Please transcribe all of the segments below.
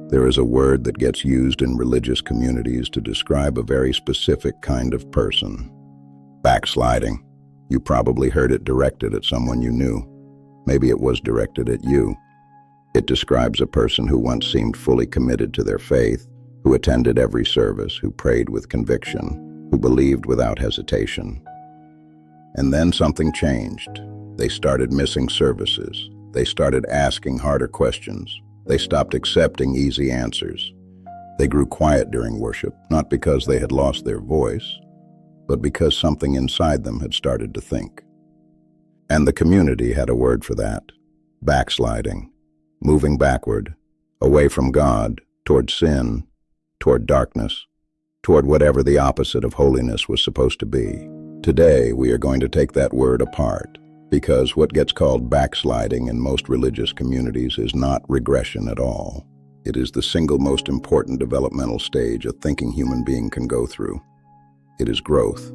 There is a word that gets used in religious communities to describe a very specific kind of person. Backsliding. You probably heard it directed at someone you knew. Maybe it was directed at you. It describes a person who once seemed fully committed to their faith, who attended every service, who prayed with conviction, who believed without hesitation. And then something changed. They started missing services. They started asking harder questions. They stopped accepting easy answers. They grew quiet during worship, not because they had lost their voice, but because something inside them had started to think. And the community had a word for that: backsliding, moving backward, away from God, toward sin, toward darkness, toward whatever the opposite of holiness was supposed to be. Today, we are going to take that word apart, because what gets called backsliding in most religious communities is not regression at all. It is the single most important developmental stage a thinking human being can go through. It is growth.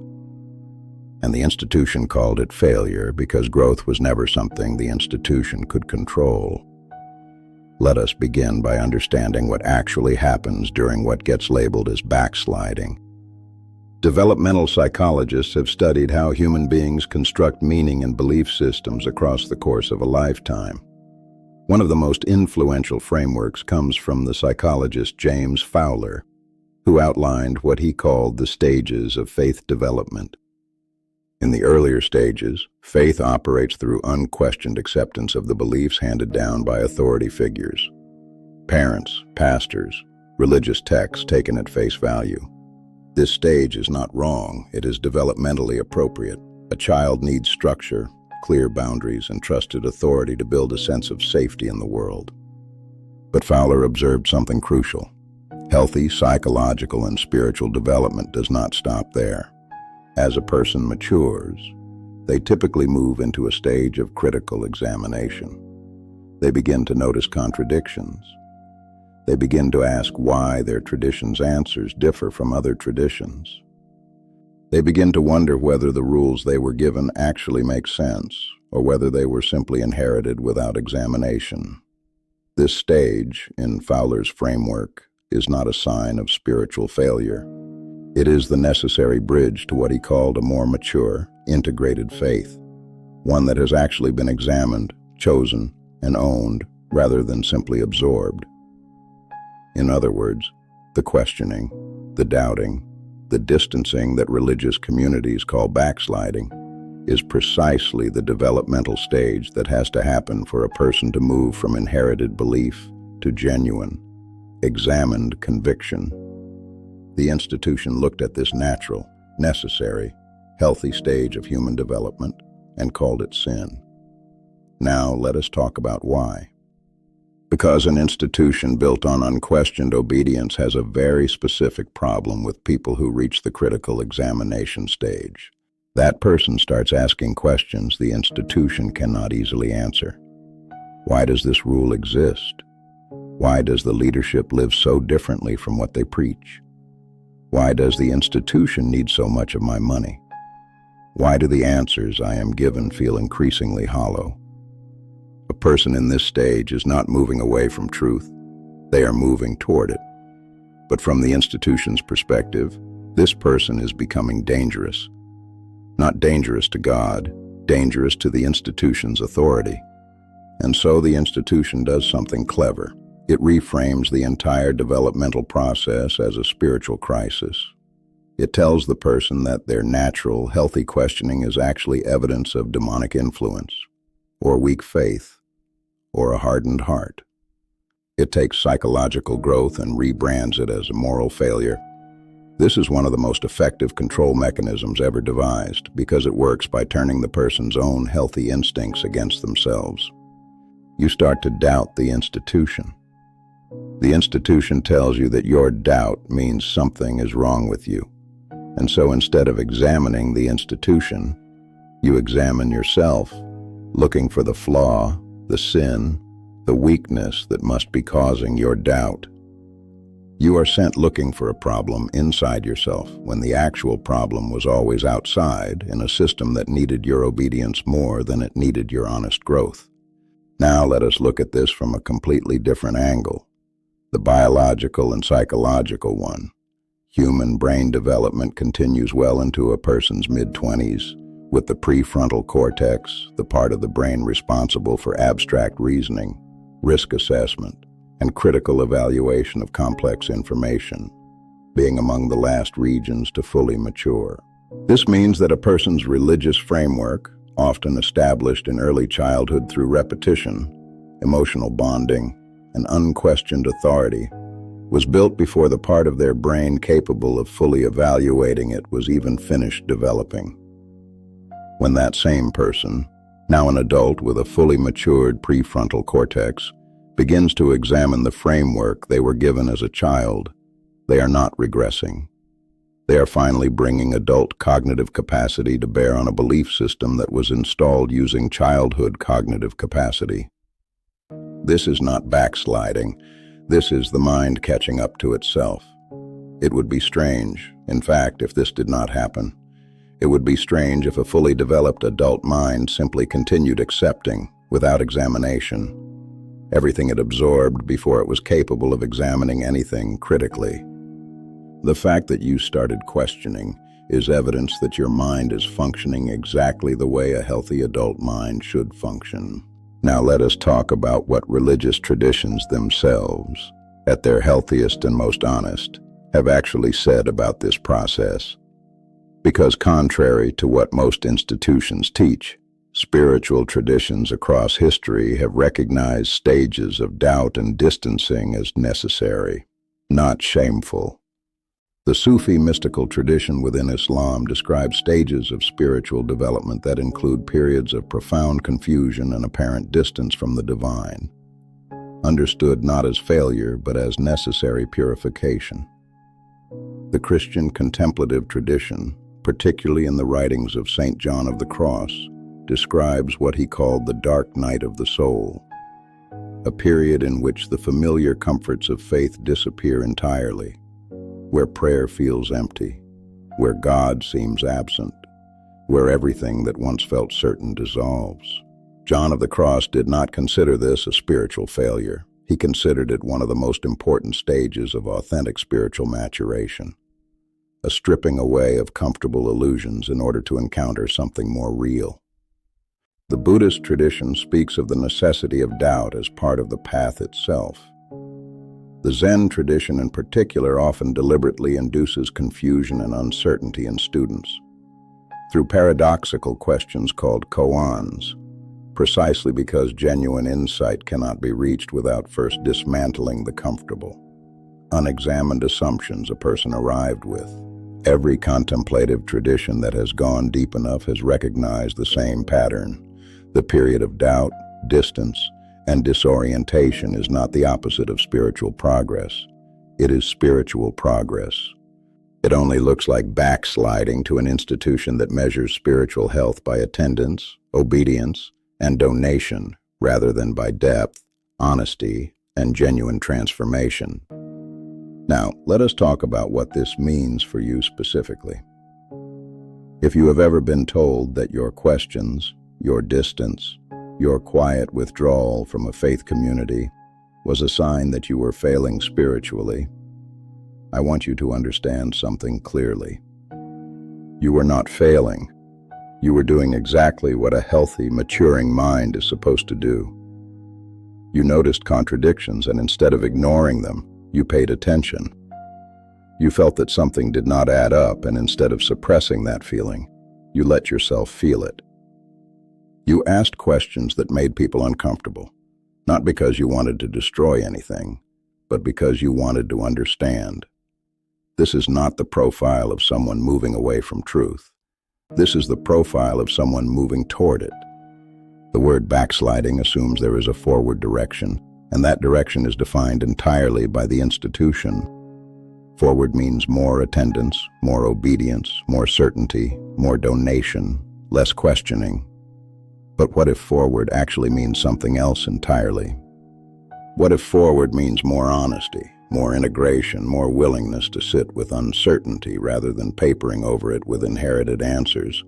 And the institution called it failure because growth was never something the institution could control. Let us begin by understanding what actually happens during what gets labeled as backsliding. Developmental psychologists have studied how human beings construct meaning and belief systems across the course of a lifetime. One of the most influential frameworks comes from the psychologist James Fowler, who outlined what he called the stages of faith development. In the earlier stages, faith operates through unquestioned acceptance of the beliefs handed down by authority figures. Parents, pastors, religious texts taken at face value. This stage is not wrong, it is developmentally appropriate. A child needs structure, clear boundaries, and trusted authority to build a sense of safety in the world. But Fowler observed something crucial. Healthy psychological and spiritual development does not stop there. As a person matures, they typically move into a stage of critical examination. They begin to notice contradictions. They begin to ask why their tradition's answers differ from other traditions. They begin to wonder whether the rules they were given actually make sense, or whether they were simply inherited without examination. This stage, in Fowler's framework, is not a sign of spiritual failure. It is the necessary bridge to what he called a more mature, integrated faith, one that has actually been examined, chosen, and owned, rather than simply absorbed. In other words, the questioning, the doubting, the distancing that religious communities call backsliding is precisely the developmental stage that has to happen for a person to move from inherited belief to genuine, examined conviction. The institution looked at this natural, necessary, healthy stage of human development and called it sin. Now let us talk about why. Because an institution built on unquestioned obedience has a very specific problem with people who reach the critical examination stage. That person starts asking questions the institution cannot easily answer. Why does this rule exist? Why does the leadership live so differently from what they preach? Why does the institution need so much of my money? Why do the answers I am given feel increasingly hollow? A person in this stage is not moving away from truth. They are moving toward it. But from the institution's perspective, this person is becoming dangerous. Not dangerous to God, dangerous to the institution's authority. And so the institution does something clever. It reframes the entire developmental process as a spiritual crisis. It tells the person that their natural, healthy questioning is actually evidence of demonic influence, or weak faith, or a hardened heart. It takes psychological growth and rebrands it as a moral failure. This is one of the most effective control mechanisms ever devised because it works by turning the person's own healthy instincts against themselves. You start to doubt the institution. The institution tells you that your doubt means something is wrong with you. And so instead of examining the institution, you examine yourself, looking for the flaw, the sin, the weakness that must be causing your doubt. You are sent looking for a problem inside yourself when the actual problem was always outside in a system that needed your obedience more than it needed your honest growth. Now let us look at this from a completely different angle. The biological and psychological one. Human brain development continues well into a person's mid-20s, with the prefrontal cortex, the part of the brain responsible for abstract reasoning, risk assessment, and critical evaluation of complex information, being among the last regions to fully mature. This means that a person's religious framework, often established in early childhood through repetition, emotional bonding, and unquestioned authority, was built before the part of their brain capable of fully evaluating it was even finished developing. When that same person, now an adult with a fully matured prefrontal cortex, begins to examine the framework they were given as a child, they are not regressing. They are finally bringing adult cognitive capacity to bear on a belief system that was installed using childhood cognitive capacity. This is not backsliding. This is the mind catching up to itself. It would be strange, in fact, if this did not happen. It would be strange if a fully developed adult mind simply continued accepting, without examination, everything it absorbed before it was capable of examining anything critically. The fact that you started questioning is evidence that your mind is functioning exactly the way a healthy adult mind should function. Now let us talk about what religious traditions themselves, at their healthiest and most honest, have actually said about this process. Because contrary to what most institutions teach, spiritual traditions across history have recognized stages of doubt and distancing as necessary, not shameful. The Sufi mystical tradition within Islam describes stages of spiritual development that include periods of profound confusion and apparent distance from the divine, understood not as failure but as necessary purification. The Christian contemplative tradition, particularly in the writings of St. John of the Cross, describes what he called the dark night of the soul, a period in which the familiar comforts of faith disappear entirely, where prayer feels empty, where God seems absent, where everything that once felt certain dissolves. John of the Cross did not consider this a spiritual failure. He considered it one of the most important stages of authentic spiritual maturation, a stripping away of comfortable illusions in order to encounter something more real. The Buddhist tradition speaks of the necessity of doubt as part of the path itself. The Zen tradition in particular often deliberately induces confusion and uncertainty in students through paradoxical questions called koans, precisely because genuine insight cannot be reached without first dismantling the comfortable, unexamined assumptions a person arrived with. Every contemplative tradition that has gone deep enough has recognized the same pattern. The period of doubt, distance, and disorientation is not the opposite of spiritual progress. It is spiritual progress. It only looks like backsliding to an institution that measures spiritual health by attendance, obedience, and donation, rather than by depth, honesty, and genuine transformation. Now, let us talk about what this means for you specifically. If you have ever been told that your questions, your distance, your quiet withdrawal from a faith community was a sign that you were failing spiritually, I want you to understand something clearly. You were not failing. You were doing exactly what a healthy, maturing mind is supposed to do. You noticed contradictions, and instead of ignoring them, you paid attention. You felt that something did not add up, and instead of suppressing that feeling, you let yourself feel it. You asked questions that made people uncomfortable, not because you wanted to destroy anything, but because you wanted to understand. This is not the profile of someone moving away from truth. This is the profile of someone moving toward it. The word backsliding assumes there is a forward direction, and that direction is defined entirely by the institution. Forward means more attendance, more obedience, more certainty, more donation, less questioning. But what if forward actually means something else entirely? What if forward means more honesty, more integration, more willingness to sit with uncertainty rather than papering over it with inherited answers?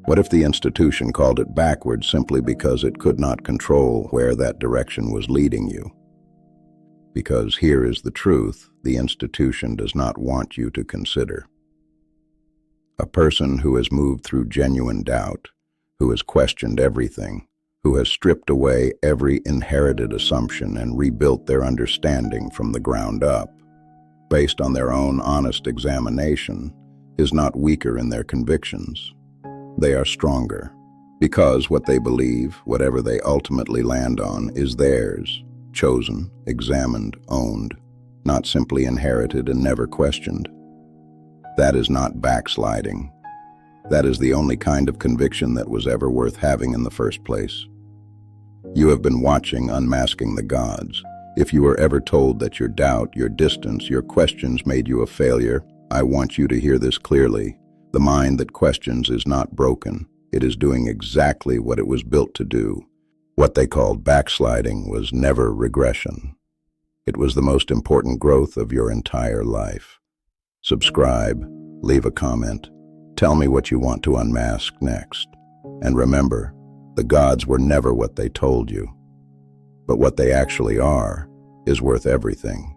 What if the institution called it backward simply because it could not control where that direction was leading you? because here is the truth the institution does not want you to consider. A person who has moved through genuine doubt, who has questioned everything, who has stripped away every inherited assumption and rebuilt their understanding from the ground up, based on their own honest examination, is not weaker in their convictions. They are stronger, because what they believe, whatever they ultimately land on, is theirs, chosen, examined, owned, not simply inherited and never questioned. That is not backsliding. That is the only kind of conviction that was ever worth having in the first place. You have been watching Unmasking the Gods. If you were ever told that your doubt, your distance, your questions made you a failure, I want you to hear this clearly. The mind that questions is not broken. It is doing exactly what it was built to do. What they called backsliding was never regression. It was the most important growth of your entire life. Subscribe, leave a comment, tell me what you want to unmask next. And remember, the gods were never what they told you, but what they actually are is worth everything.